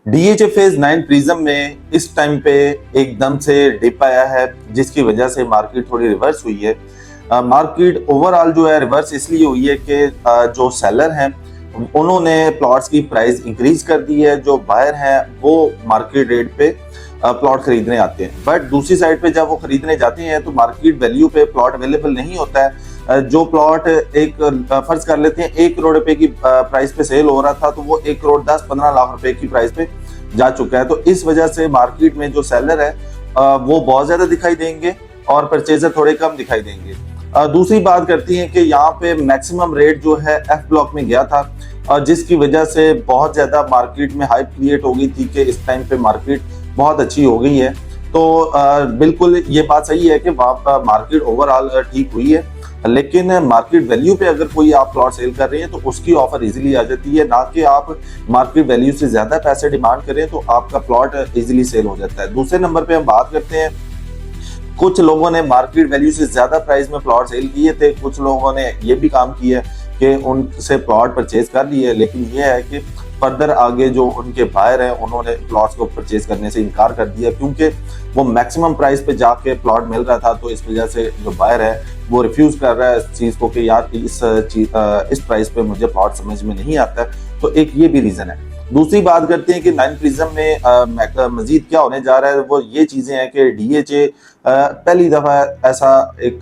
DHA phase 9 prism में इस time पे एकदम से डिप आया है, जिसकी वजह से मार्केट थोड़ी रिवर्स हुई है। मार्केट ओवरऑल जो है रिवर्स इसलिए हुई है कि जो सेलर हैं उन्होंने प्लॉट्स की प्राइस इंक्रीज कर दी है, जो बायर हैं वो मार्केट रेट पे प्लॉट खरीदने आते हैं। बट दूसरी साइड पे जब वो खरीदने जाते हैं तो मार्केट वैल्यू पे प्लॉट अवेलेबल नहीं होता है। जो प्लॉट एक फर्ज कर लेते हैं 1 करोड़ रुपए की प्राइस पे सेल हो रहा था, तो वो 1 करोड़ 10-15 लाख रुपए की प्राइस पे जा चुका है। तो इस वजह से मार्केट में जो सेलर है वो बहुत ज्यादा दिखाई देंगे और परचेजर थोड़े कम दिखाई देंगे। दूसरी बात करती है कि यहाँ पे मैक्सिमम रेट जो है एफ ब्लॉक में गया था, जिसकी वजह से बहुत ज्यादा मार्केट में हाइप क्रिएट हो गई थी कि इस टाइम पे मार्केट बहुत अच्छी हो गई है। तो बिल्कुल ये बात सही है कि वहाँ पर मार्केट ओवरऑल ठीक हुई है, लेकिन मार्केट वैल्यू पे अगर कोई आप प्लॉट सेल कर रहे हैं तो उसकी ऑफर इजीली आ जाती है, ना कि आप मार्केट वैल्यू से ज्यादा पैसे डिमांड करें तो आपका प्लॉट इजीली सेल हो जाता है। दूसरे नंबर पे हम बात करते हैं, कुछ लोगों ने मार्केट वैल्यू से ज्यादा प्राइस में प्लॉट सेल किए थे, कुछ लोगों ने ये भी काम किया कि उनसे प्लॉट परचेज कर लिए, लेकिन ये है कि फर्दर आगे जो उनके बायर हैं उन्होंने प्लॉट्स को परचेज करने से इनकार कर दिया, क्योंकि वो मैक्सिमम प्राइस पे जाके प्लॉट मिल रहा था। तो इस वजह से जो बायर है वो रिफ्यूज कर रहा है इस चीज को कि यार इस प्राइस पे मुझे प्लॉट समझ में नहीं आता है। तो एक ये भी रीजन है। दूसरी बात करते हैं कि 9 प्रिज्म में मजीद क्या होने जा रहा है, वो ये चीजें हैं कि डीएचए पहली दफा ऐसा एक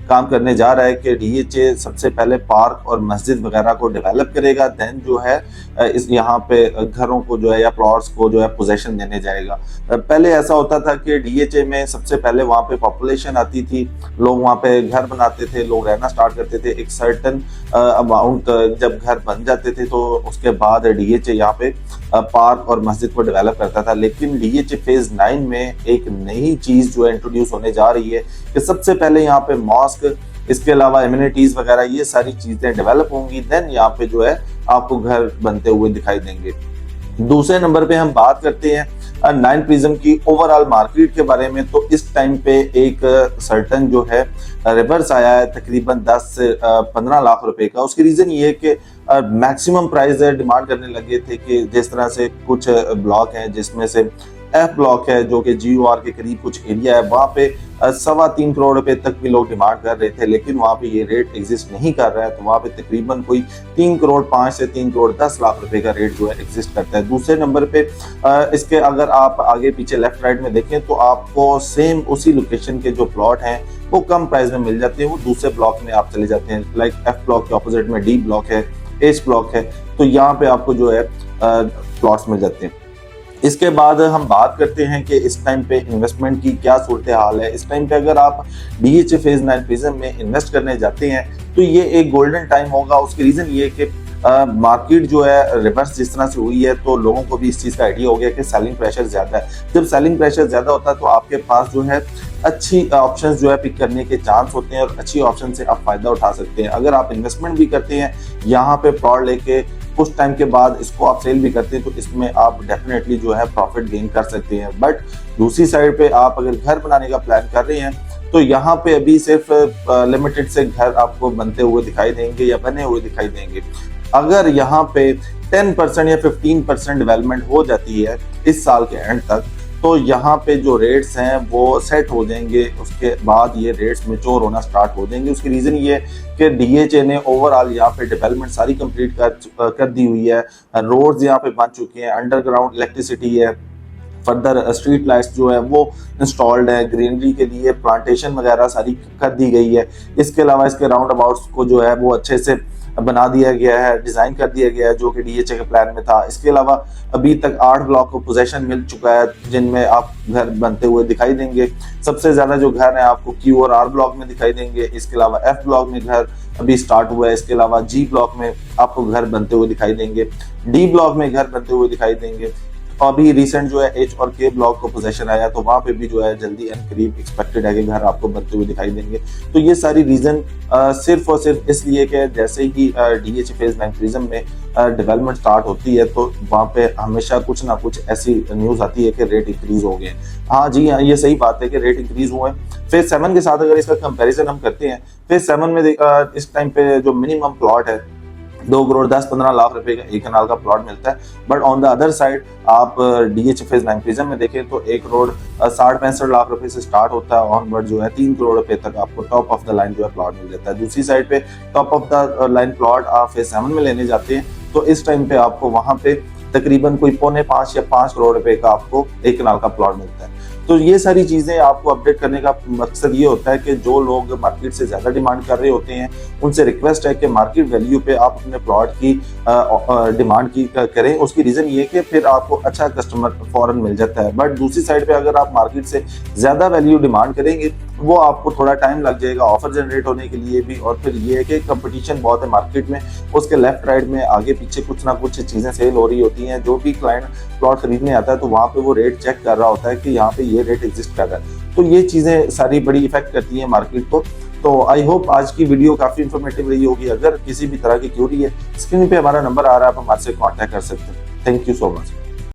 काम करने जा रहा है कि डीएचए सबसे पहले पार्क और मस्जिद वगैरह को डेवलप करेगा, देन जो है इस यहाँ पे घरों को जो है या प्लॉट्स को जो है पोजेशन देने जाएगा। पहले ऐसा होता था कि डीएचए में सबसे पहले वहाँ पे पॉपुलेशन आती थी, लोग वहाँ पे घर बनाते थे, लोग रहना स्टार्ट करते थे, एक सर्टन अमाउंट जब घर बन जाते थे तो उसके बाद डीएचए यहाँ पे पार्क और मस्जिद को डेवलप करता था। लेकिन डीएचए फेज 9 में एक नई चीज जो है इंट्रोड्यूस होने जा रही है कि सबसे पहले यहाँ पे मॉस्क, इसके अलावा एमिनिटीज वगैरह ये सारी चीजें डेवलप होंगी, देन यहाँ पे जो है आपको घर बनते हुए दिखाई देंगे। दूसरे नंबर पे हम बात करते हैं 9 प्रिज्म की ओवरऑल मार्केट के बारे में। तो इस टाइम पे एक सर्टन जो है रिवर्स आया है तकरीबन 10 से 15 लाख रुपए का। उसकी रीजन ये है कि मैक्सिमम प्राइस डिमांड करने लगे थे कि जिस तरह से कुछ ब्लॉक हैं, जिसमें से एफ ब्लॉक है जो कि GOR के करीब कुछ एरिया है, वहाँ पे 3.25 करोड़ रुपए तक भी लोग डिमांड कर रहे थे, लेकिन वहाँ पे ये रेट एग्जिस्ट नहीं कर रहा है। तो वहाँ पे तकरीबन कोई 3 करोड़ 5 से 3 करोड़ 10 लाख रुपए का रेट जो है एग्जिस्ट करता है। दूसरे नंबर पे इसके अगर आप आगे पीछे लेफ्ट राइट में देखें तो आपको सेम उसी लोकेशन के जो प्लॉट हैं वो कम प्राइस में मिल जाते हैं, वो दूसरे ब्लॉक में आप चले जाते हैं। लाइक एफ ब्लॉक के ऑपोजिट में डी ब्लॉक है, एच ब्लॉक है, तो यहाँ पे आपको जो है प्लॉट्स मिल जाते हैं। इसके बाद हम बात करते हैं कि इस टाइम पे इन्वेस्टमेंट की क्या सूरत हाल है। इस टाइम पे अगर आप डीएचए फेज 9 प्रिज्म में इन्वेस्ट करने जाते हैं तो ये एक गोल्डन टाइम होगा। उसकी रीजन ये है कि मार्केट जो है रिवर्स जिस तरह से हुई है तो लोगों को भी इस चीज़ का आइडिया हो गया कि सेलिंग प्रेशर ज़्यादा है। जब सेलिंग प्रेशर ज़्यादा होता है तो आपके पास जो है अच्छी ऑप्शंस जो है पिक करने के चांस होते हैं और अच्छी ऑप्शन से आप फायदा उठा सकते हैं। अगर आप इन्वेस्टमेंट भी करते हैं यहाँ पे प्लॉट लेके, कुछ टाइम के बाद इसको आप सेल भी करते हैं, तो इसमें आप डेफिनेटली जो है प्रॉफिट गेन कर सकते हैं। बट दूसरी साइड पे आप अगर घर बनाने का प्लान कर रहे हैं तो यहाँ पे अभी सिर्फ लिमिटेड से घर आपको बनते हुए दिखाई देंगे या बने हुए दिखाई देंगे। अगर यहाँ पे 10% या 15% डेवलपमेंट हो जाती है इस साल के एंड तक, तो यहाँ पे जो रेट्स हैं वो सेट हो जाएंगे। उसके बाद ये रेट्स मैच्योर होना स्टार्ट हो जाएंगे। उसकी रीजन ये कि डीएचए ने ओवरऑल यहाँ पे डेवलपमेंट सारी कंप्लीट कर दी हुई है। रोड्स यहाँ पे बन चुके हैं, अंडरग्राउंड इलेक्ट्रिसिटी है, फर्दर स्ट्रीट लाइट्स जो है वो इंस्टॉल्ड है, ग्रीनरी के लिए प्लांटेशन वगैरह सारी कर दी गई है। इसके अलावा इसके राउंड अबाउट्स को जो है वो अच्छे से बना दिया गया है, डिजाइन कर दिया गया है जो कि डीएचए के प्लान में था। इसके अलावा अभी तक 8 ब्लॉक को पोजेशन मिल चुका है जिनमें आप घर बनते हुए दिखाई देंगे। सबसे ज्यादा जो घर है आपको क्यू और आर ब्लॉक में दिखाई देंगे। इसके अलावा एफ ब्लॉक में घर अभी स्टार्ट हुआ है। इसके अलावा जी ब्लॉक में आपको घर बनते हुए दिखाई देंगे, डी ब्लॉक में घर बनते हुए दिखाई देंगे। अभी रिसेंट जो है एच और के ब्लॉक को पोजीशन आया तो वहां पे भी जो है जल्दी एंड करीब एक्सपेक्टेड है कि घर आपको बनते हुए दिखाई देंगे। तो ये सारी रीजन सिर्फ और सिर्फ इसलिए कि जैसे ही डीएचए फेज 9 प्रिज्म में डेवलपमेंट स्टार्ट होती है तो वहां पे हमेशा कुछ ना कुछ ऐसी न्यूज आती है कि रेट इंक्रीज हो गए। हाँ जी हाँ, ये सही बात है कि रेट इंक्रीज हुए। फेज 7 के साथ अगर इसका कंपेरिजन हम करते हैं, फेज 7 में इस टाइम पे जो मिनिमम प्लॉट है 2 करोड़ 10-15 लाख रुपए का एक कनाल का प्लॉट मिलता है। But on the other side आप DHFS बैंक प्रिज्म में देखें तो 1 करोड़ 60-65 लाख रुपए से स्टार्ट होता है, ऑनवर्ड जो है 3 करोड़ रुपए तक आपको टॉप ऑफ द लाइन जो है प्लॉट मिल जाता है। दूसरी साइड पे top of the line plot आप फेज 7 में लेने जाते हैं तो इस टाइम पे आपको वहां पे तकरीबन कोई 4.5 या 5 करोड़ रुपए का आपको एक कनाल का प्लॉट मिलता है। तो ये सारी चीजें आपको अपडेट करने का मकसद ये होता है कि जो लोग मार्केट से ज्यादा डिमांड कर रहे होते हैं उनसे रिक्वेस्ट है कि मार्केट वैल्यू पे आप अपने प्लॉट की डिमांड की करें। उसकी रीजन ये है कि फिर आपको अच्छा कस्टमर फौरन मिल जाता है। बट दूसरी साइड पे अगर आप मार्केट से ज्यादा वैल्यू डिमांड करेंगे वो आपको थोड़ा टाइम लग जाएगा ऑफर जनरेट होने के लिए भी, और फिर ये है कि कंपटीशन बहुत है मार्केट में, उसके लेफ्ट राइट में आगे पीछे कुछ ना कुछ चीजें सेल हो रही होती हैं। जो भी क्लाइंट प्लॉट खरीदने आता है तो वहां पे वो रेट चेक कर रहा होता है कि यहाँ पे ये रेट एग्जिस्ट कर रहा है। तो ये चीजें सारी बड़ी इफेक्ट करती हैं मार्केट को। तो आई होप आज की वीडियो काफी इंफॉर्मेटिव रही होगी। अगर किसी भी तरह की क्यूरी है, स्क्रीन पे हमारा नंबर आ रहा है, आप हमारे से कॉन्टैक्ट कर सकते हैं। Thank you so much.